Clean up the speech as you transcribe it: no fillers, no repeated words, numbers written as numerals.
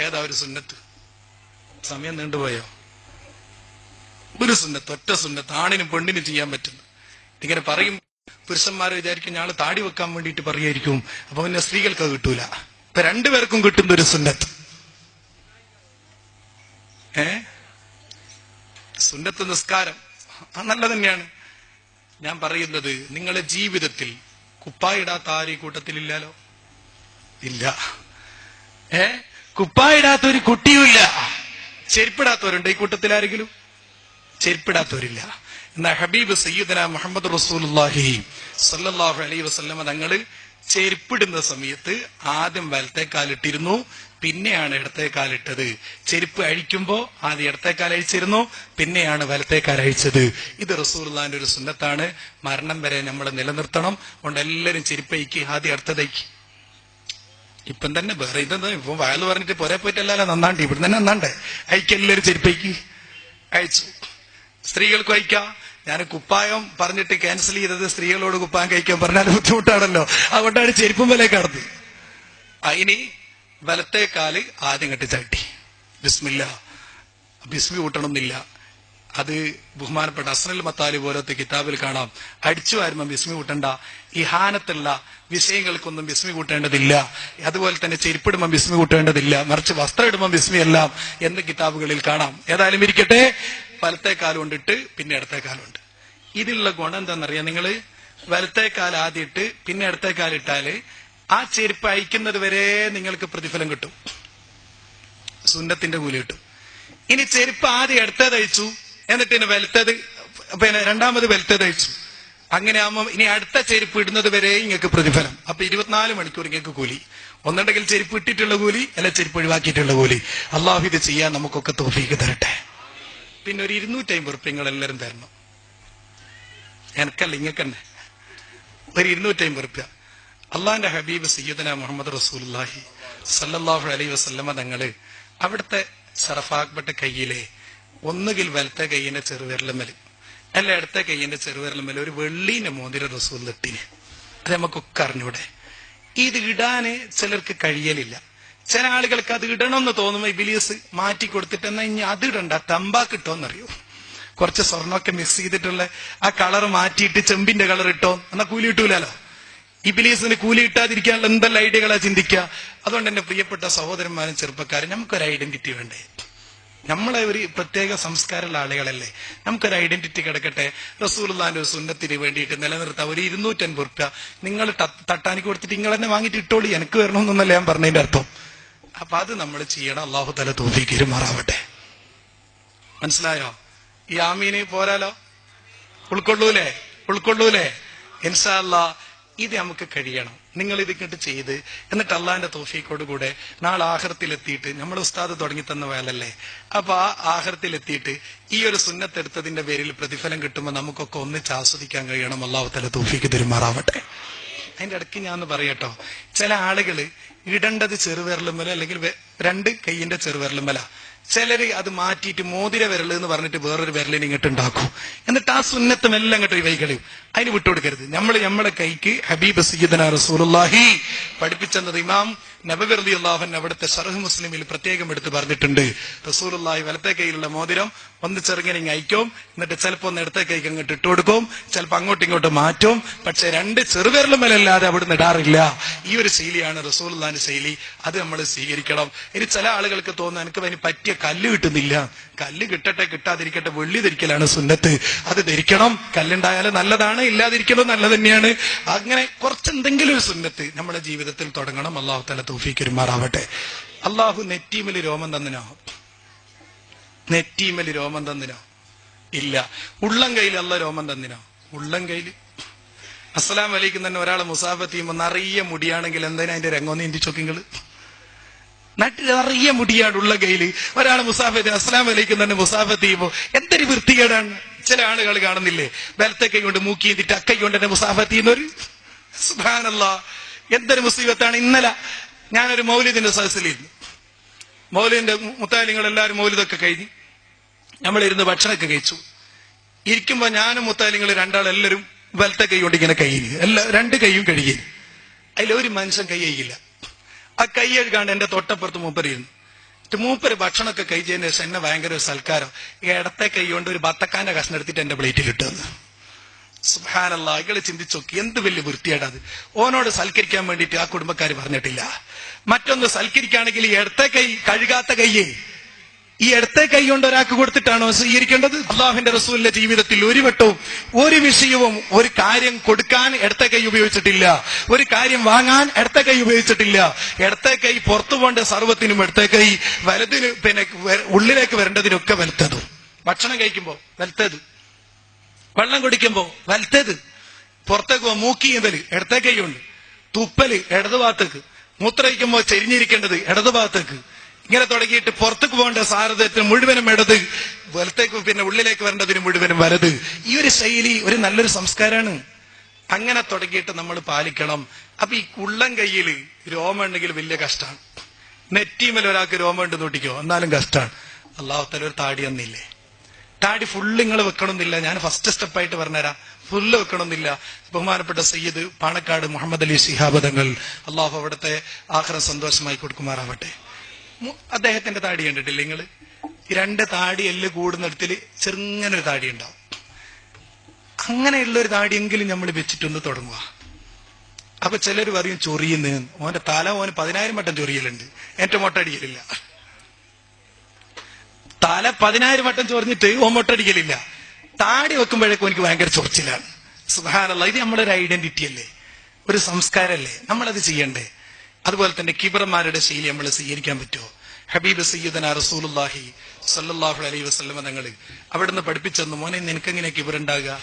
ഏതാ ഒരു സുന്നത്ത്? സമയം നീണ്ടുപോയോ? ഒരു സുന്നത്ത്, ഒറ്റ സുന്നത്ത്, ആണിനും പെണ്ണിനും ചെയ്യാൻ പറ്റുന്നു. ഇങ്ങനെ പറയും പുരുഷന്മാരെ വിചാരിക്കും ഞാള് താടി വെക്കാൻ വേണ്ടിയിട്ട് പറയായിരിക്കും, അപ്പൊ പിന്നെ സ്ത്രീകൾക്ക് അത് കിട്ടൂല. ഇപ്പൊ രണ്ടുപേർക്കും കിട്ടുന്ന ഒരു സുന്നത്ത്. സുന്നത്ത് നിസ്കാരം നല്ലത് തന്നെയാണ്. ഞാൻ പറയുന്നത്, നിങ്ങളുടെ ജീവിതത്തിൽ കുപ്പായിടാത്ത ആരും ഈ കൂട്ടത്തിലില്ലാലോ? ഇല്ല. കുപ്പായിടാത്ത ഒരു കുട്ടിയുമില്ല. ചെരുപ്പിടാത്തവരുണ്ട് ഈ കൂട്ടത്തിൽ ആരെങ്കിലും? ചെരുപ്പിടാത്തവരില്ല. എന്നാ ഹബീബ് സയ്യിദന മുഹമ്മദ് റസൂലുള്ളാഹി സ്വല്ലല്ലാഹു അലൈഹി വസല്ലമ തങ്ങള് ചെരുപ്പിടുന്ന സമയത്ത് ആദ്യം വലത്തെ കാലിട്ടിരുന്നു, പിന്നെയാണ് ഇടത്തെ കാലിട്ടത്. ചെരുപ്പ് അഴിക്കുമ്പോ ആദ്യം ഇടത്തെ കാൽ അഴിച്ചിരുന്നു, പിന്നെയാണ് വലത്തെ കാൽ അഴിച്ചത്. ഇത് റസൂലുള്ളാഹിന്റെ ഒരു സുന്നത്താണ്. മരണം വരെ നമ്മൾ നിലനിർത്തണം. അതുകൊണ്ട് എല്ലാവരും ചെരുപ്പഴിക്ക്, ആദ്യം അടുത്തതയ്ക്ക്. ഇപ്പം തന്നെ വേറെ ഇതെന്താ, ഇപ്പൊ വയല് പറഞ്ഞിട്ട് പുറേ പോയിട്ടല്ല നന്നാണ്ട്, ഇവിടെ തന്നെ നന്നാണ്ടേ. അയക്കെല്ലാവരും ചെരുപ്പയ്ക്ക് അയച്ചു. സ്ത്രീകൾക്കും അയക്കാം. ഞാൻ കുപ്പായം പറഞ്ഞിട്ട് ക്യാൻസൽ ചെയ്തത് സ്ത്രീകളോട് കുപ്പായം കഴിക്കാൻ പറഞ്ഞാൽ ബുദ്ധിമുട്ടാണല്ലോ, അതുകൊണ്ടാണ് ചെരുപ്പും വില കടന്നത്. ഇനി വലത്തെ കാല് ആദ്യം കെട്ടി ചാട്ടി ബിസ്മില്ല. ബിസ്മി കൂട്ടണമെന്നില്ല. അത് ബഹുമാനപ്പെട്ട അസ്നൽ മത്താലി പോലത്തെ കിതാബിൽ കാണാം. അടിച്ചു വരുമ്പം ബിസ്മി കൂട്ടണ്ട, ഇഹാനത്തുള്ള വിഷയങ്ങൾക്കൊന്നും ബിസ്മി കൂട്ടേണ്ടതില്ല. അതുപോലെ തന്നെ ചെരുപ്പിടുമ്പം ബിസ്മി കൂട്ടേണ്ടതില്ല, മറിച്ച് വസ്ത്രം ഇടുമ്പം ബിസ്മി എല്ലാം എന്ന് കിതാബുകളിൽ കാണാം. ഏതായാലും ഇരിക്കട്ടെ, വലത്തെ കാലുകൊണ്ടിട്ട് പിന്നെ ഇടത്തെ കാലുണ്ട്. ഇതിലുള്ള ഗുണം എന്താണെന്നറിയാം നിങ്ങള്? വലത്തെ കാൽ ആദ്യം ഇട്ട് പിന്നെ ഇടത്തെ കാലിട്ടാല് ആ ചെരുപ്പ് അയക്കുന്നത് വരെ നിങ്ങൾക്ക് പ്രതിഫലം കിട്ടും, സുന്നത്തിന്റെ കൂലി കിട്ടും. ഇനി ചെരുപ്പ് ആദ്യം ഇടത്തേത് അയച്ചു, എന്നിട്ട് പിന്നെ രണ്ടാമത് വലത്തേത് അയച്ചു. അങ്ങനെ ആകുമ്പോൾ ഇനി അടുത്ത ചെരുപ്പ് ഇടുന്നത് വരെ നിങ്ങൾക്ക് പ്രതിഫലം. അപ്പൊ 24 മണിക്കൂർ നിങ്ങൾക്ക് കൂലി. ഒന്നുണ്ടെങ്കിൽ ചെരുപ്പ് ഇട്ടിട്ടുള്ള കൂലി, അല്ല ചെരുപ്പ് ഒഴിവാക്കിയിട്ടുള്ള കൂലി. അള്ളാഹു ഇത് ചെയ്യാൻ നമുക്കൊക്കെ തൗഫീഖ് തരട്ടെ. പിന്നെ ഒരു 250 ഉറുപ്പിക നിങ്ങൾ എല്ലാവരും തരണം. എനക്കല്ല, ഇങ്ങക്കന്നെ ഒരു 250 ഉറുപ്പിക. അള്ളാഹിന്റെ ഹബീബ് സയ്യിദന മുഹമ്മദ് റസൂലുള്ളാഹി സല്ലല്ലാഹു അലൈഹി വസല്ലമ തങ്ങള് അവിടുത്തെ ശറഫാക്കപ്പെട്ട കയ്യിലെ ഒന്നുകിൽ വലത്തെ കയ്യിന്റെ ചെറുവിരലുമ്മൽ അല്ല ഇടത്തെ കയ്യിന്റെ ചെറുവിരലുമ്മൽ ഒരു വെള്ളീന്റെ മോതിരം റസൂൽ ഇട്ടിന്. അത് നമുക്കൊക്കെ അറിഞ്ഞൂടെ? ഇത് ഇടാന് ചിലർക്ക് കഴിയലില്ല. ചില ആളുകൾക്ക് അത് ഇടണമെന്ന് തോന്നുമ്പോ ഇബ്ലീസ് മാറ്റി കൊടുത്തിട്ട് എന്നാ ഇനി അത് ഇടണ്ട, തമ്പാക്ക് ഇട്ടോന്നറിയോ, കുറച്ച് സ്വർണ്ണമൊക്കെ മിക്സ് ചെയ്തിട്ടുള്ള ആ കളർ മാറ്റിയിട്ട് ചെമ്പിന്റെ കളർ ഇട്ടോ എന്നാ കൂലി കിട്ടൂലോ. ഇബ്ലീസിന് കൂലി കിട്ടാതിരിക്കാനുള്ള എന്തെല്ലാം ഐഡിയകളാ ചിന്തിക്കുക. അതുകൊണ്ട് എന്റെ പ്രിയപ്പെട്ട സഹോദരന്മാരും ചെറുപ്പക്കാരും, നമുക്കൊരു ഐഡന്റിറ്റി വേണ്ടേ? നമ്മളെ ഒരു പ്രത്യേക സംസ്കാരമുള്ള ആളുകളല്ലേ, നമുക്കൊരു ഐഡന്റിറ്റി കിടക്കട്ടെ. റസൂലുള്ളാഹിന്റെ ഒരു സുന്നത്തിന് വേണ്ടിയിട്ട് നിലനിർത്താം. ഒരു 250 ഉറുപ്പിക നിങ്ങൾ തട്ടാനിക്ക് കൊടുത്തിട്ട് നിങ്ങൾ തന്നെ വാങ്ങിയിട്ട് ഇട്ടോളി, എനിക്ക് വരണമെന്നല്ല ഞാൻ പറഞ്ഞതിന്റെ അർത്ഥം. അപ്പൊ അത് നമ്മൾ ചെയ്യണം. അള്ളാഹു തആല തൗഫീഖ് തരുമാറാവട്ടെ. മനസ്സിലായോ? ഈ ആമീന് പോരാലോ? ഉൾക്കൊള്ളൂലേ? ഇൻഷാ അല്ലാഹ് ഇത് നമുക്ക് കഴിയണം. നിങ്ങൾ ഇത് ഇങ്ങോട്ട് ചെയ്ത് എന്നിട്ട് അള്ളാഹിന്റെ തൗഫീഖോട് കൂടെ നാളെ ആഖിറത്തിലെത്തിയിട്ട്, നമ്മൾ ഉസ്താദ് തുടങ്ങി തന്ന വേലല്ലേ, അപ്പൊ ആ ആഖിറത്തിലെത്തിയിട്ട് ഈ ഒരു സുന്നത്തെടുത്തതിന്റെ പേരിൽ പ്രതിഫലം കിട്ടുമ്പോൾ നമുക്കൊക്കെ ഒന്നിച്ച് ആസ്വദിക്കാൻ കഴിയണം. അള്ളാഹു തആല തൗഫീഖ് തരുമാറാവട്ടെ. അതിന്റെ ഇടയ്ക്ക് ഞാൻ പറയട്ടോ, ചില ആളുകള് ഇടേണ്ടത് ചെറുവിരലുമ്മല അല്ലെങ്കിൽ 2 കൈയിന്റെ ചെറുവിരലുമ്മല. ചിലര് അത് മാറ്റിയിട്ട് മോതിര വിരൽ എന്ന് പറഞ്ഞിട്ട് വേറൊരു വിരലിന് ഇങ്ങോട്ട് ഉണ്ടാക്കും. എന്നിട്ട് ആ സുന്നത്തും എല്ലാം ഇങ്ങോട്ട് വൈകളയും. അതിന് വിട്ടുകൊടുക്കരുത്. നമ്മളെ കൈക്ക് ഹബീബ് സയ്യിദന റസൂലുള്ളാഹി പഠിപ്പിച്ചെന്നത് ഇമാം നബവി റളിയല്ലാഹു അൻഹു അവിടുത്തെ ശർഹ് മുസ്ലിമിൽ പ്രത്യേകം എടുത്ത് പറഞ്ഞിട്ടുണ്ട്. റസൂലുള്ളാഹി വലത്തെ കൈയിലുള്ള മോതിരം ഒന്ന് ചെറുങ്ങനെ അയക്കും, എന്നിട്ട് ചിലപ്പോ ഒന്ന് ഇടത്തെ കൈക്ക് അങ്ങോട്ട് ഇട്ട് കൊടുക്കും, ചിലപ്പോൾ അങ്ങോട്ടും ഇങ്ങോട്ടും മാറ്റും. പക്ഷെ 2 ചെറുവിരലുമല്ലാതെ അവിടുന്ന് ഇടാറില്ല. ഈ ഒരു ശൈലിയാണ് റസൂലുള്ളാഹിന്റെ ശൈലി. അത് നമ്മൾ സ്വീകരിക്കണം. ഇനി ചില ആളുകൾക്ക് തോന്നുന്നു എനിക്ക് അതിന് പറ്റിയ കല്ല് കിട്ടുന്നില്ല. കല്ല് കിട്ടട്ടെ, കിട്ടാതിരിക്കട്ടെ, വെള്ളി ധരിക്കലാണ് സുന്നത്ത്, അത് ധരിക്കണം. കല്ലുണ്ടായാലും നല്ലതാണ്, ഇല്ലാതിരിക്കലും നല്ലത് തന്നെയാണ്. അങ്ങനെ കുറച്ചെന്തെങ്കിലും ഒരു സുന്നത്ത് നമ്മുടെ ജീവിതത്തിൽ തുടങ്ങണം. അള്ളാഹു തആല തൗഫീഖ് തരുമാറാവട്ടെ. അള്ളാഹു നെറ്റീമല് രോമം തന്നിനോ? നെറ്റീമല് രോമം തന്നിനോ? ഇല്ല. ഉള്ളം കയ്യിൽ അല്ല രോമം തന്നിനോ? ഉള്ളം കയ്യിൽ. അസ്സലാം വലൈക്കും തന്നെ ഒരാളെ മുസാഫത്ത് ചെയ്യുമ്പോൾ നിറയെ മുടിയാണെങ്കിൽ എന്തിനാ അതിന്റെ രംഗം ഇന്ത്യച്ചോക്കിങ്ങള്? നാട്ടിൽ നിറയെ മുടിയാണ് ഉള്ള കയ്യില്. ഒരാളെ മുസാഫത്ത് അസ്സലാം വലൈക്കും തന്നെ മുസാഫത്ത് ചെയ്യുമ്പോൾ എന്തൊരു വൃത്തികേടാണ്. ചില ആളുകൾ കാണുന്നില്ലേ, വലത്തെ കൈ കൊണ്ട് മൂക്കി ചെയ്തിട്ട് അക്കൈ കൊണ്ട് തന്നെ മുസാഫത്ത് ചെയ്യുന്നവര്. സുബ്ഹാനല്ലാഹ്, എന്തൊരു മുസീബത്താണ്. ഇന്നലെ ഞാനൊരു മൗലിദിന്റെ സദസ്സിലിരുന്നു. മൗലിദിന്റെ മുത്താലിങ്ങൾ എല്ലാവരും മൗലിദൊക്കെ കഴിഞ്ഞ് നമ്മളിരുന്ന് ഭക്ഷണമൊക്കെ കഴിച്ചു. ഇരിക്കുമ്പോ ഞാനും മുത്താലിങ്ങൾ രണ്ടാളെല്ലാവരും വലത്തെ കൈ കൊണ്ട് ഇങ്ങനെ കൈയിന് 2 കൈയും കഴുകി. അതിലൊരു മനുഷ്യൻ കൈ കഴിയില്ല. ആ കൈ കഴുകാണ്ട് എന്റെ തൊട്ടപ്പുറത്ത് മൂപ്പരിയിരുന്നു. മൂപ്പര് ഭക്ഷണമൊക്കെ കഴിച്ചതിന് ശേഷം എന്നെ ഭയങ്കര ഒരു സൽക്കാരം. ഇടത്തെ കൈ കൊണ്ട് ഒരു ബത്തക്കാന്റെ കഷ്ണം എടുത്തിട്ട് എന്റെ പ്ലേറ്റിൽ ഇട്ടു. സുബ്ഹാനല്ലാഹ്, ഇകള് ചിന്തിച്ചോക്കി, എന്ത് വലിയ വൃത്തിയായിട്ടത്. ഓനോട് സൽക്കരിക്കാൻ വേണ്ടിയിട്ട് ആ കുടുംബക്കാർ പറഞ്ഞിട്ടില്ല. മറ്റൊന്ന്, സൽക്കരിക്കുകയാണെങ്കിൽ ഇടത്തെ കൈ കഴുകാത്ത കൈയെ ഈ ഇടത്തെ കൈ കൊണ്ട് ഒരാൾക്ക് കൊടുത്തിട്ടാണോ സ്വീകരിക്കേണ്ടത്? അള്ളാഹുവിന്റെ റസൂലിന്റെ ജീവിതത്തിൽ ഒരു വട്ടവും ഒരു വിഷയവും ഒരു കാര്യം കൊടുക്കാൻ ഇടത്തെ കൈ ഉപയോഗിച്ചിട്ടില്ല, ഒരു കാര്യം വാങ്ങാൻ ഇടത്തെ കൈ ഉപയോഗിച്ചിട്ടില്ല. ഇടത്തെ കൈ പുറത്തു പോകേണ്ട സർവ്വത്തിനും ഇടത്തെ കൈ, വലതിന് പിന്നെ ഉള്ളിലേക്ക് വരേണ്ടതിനൊക്കെ വലത്തത്. ഭക്ഷണം കഴിക്കുമ്പോ വലത്തത്, വെള്ളം കുടിക്കുമ്പോ വലത്തത്, പുറത്തേക്ക് മൂക്കിയതല് ഇടത്തെ കൈ കൊണ്ട്, തുപ്പല് ഇടതു ഭാഗത്തേക്ക്, മൂത്രയിക്കുമ്പോ ചെരിഞ്ഞിരിക്കേണ്ടത് ഇടതു ഭാഗത്തേക്ക്, ഇങ്ങനെ തുടങ്ങിയിട്ട് പുറത്തേക്ക് പോകേണ്ട സാരഥ്യത്തിന് മുഴുവനും ഇടത്, വലത്തേക്ക് പിന്നെ ഉള്ളിലേക്ക് വരേണ്ടതിന് മുഴുവനും വലത്. ഈ ഒരു ശൈലി ഒരു നല്ലൊരു സംസ്കാരമാണ്. അങ്ങനെ തുടങ്ങിയിട്ട് നമ്മൾ പാലിക്കണം. അപ്പൊ ഈ ഉള്ളം കയ്യിൽ രോമം ഉണ്ടെങ്കിൽ വലിയ കഷ്ടമാണ്. നെറ്റിമേൽ ഒരാൾക്ക് രോമം ഉണ്ട് നോട്ടിക്കോ, എന്നാലും കഷ്ടമാണ്. അള്ളാഹുത്തല ഒരു താടി തന്നില്ലേ? താടി ഫുള്ള് നിങ്ങൾ വെക്കണമെന്നില്ല. ഞാൻ ഫസ്റ്റ് സ്റ്റെപ്പായിട്ട് പറഞ്ഞുതരാം. ഫുള്ള് വെക്കണമെന്നില്ല. ബഹുമാനപ്പെട്ട സയ്യിദ് പാണക്കാട് മുഹമ്മദ് അലി ശിഹാബ് തങ്ങൾ, അള്ളാഹു അവിടുത്തെ ആഖിറം സന്തോഷമായി കൊടുക്കുമാറാവട്ടെ, അദ്ദേഹത്തിന്റെ താടി കണ്ടിട്ടില്ല നിങ്ങൾ? രണ്ട് താടി എല്ല് കൂടുന്നിടത്തിൽ ചെറുങ്ങനൊരു താടി ഉണ്ടാവും. അങ്ങനെയുള്ള ഒരു താടിയെങ്കിലും നമ്മൾ വെച്ചിട്ടൊന്ന് തുടങ്ങുക. അപ്പൊ ചിലർ പറയും ചൊറിയുന്നു, ഓന്റെ തല ഓന് 10,000 വട്ടം ചൊറിയലുണ്ട്, എന്റെ മൊട്ടടിക്കലില്ല. തല 10,000 വട്ടം ചൊറിഞ്ഞിട്ട് ഓൻ മൊട്ടടിക്കലില്ല. താടി വെക്കുമ്പോഴേക്കും എനിക്ക് ഭയങ്കര ചൊറിച്ചിലാണ്. സുബ്ഹാനല്ലാഹ്, ഇത് നമ്മുടെ ഒരു ഐഡന്റിറ്റി അല്ലേ, ഒരു സംസ്കാരമല്ലേ, നമ്മളത് ചെയ്യണ്ടേ? അതുപോലെ തന്നെ കിബറന്മാരുടെ ശൈലി നമ്മൾ സ്വീകരിക്കാൻ പറ്റുമോ? ഹബീബ് സയ്യിദനാ റസൂലുള്ളാഹി സ്വല്ലല്ലാഹു അലൈഹി വസല്ലം തങ്ങൾ അവിടുന്ന് പഠിപ്പിച്ചെന്ന്, മോനെ നിനക്കെങ്ങനെ കിബറുണ്ടാകുക?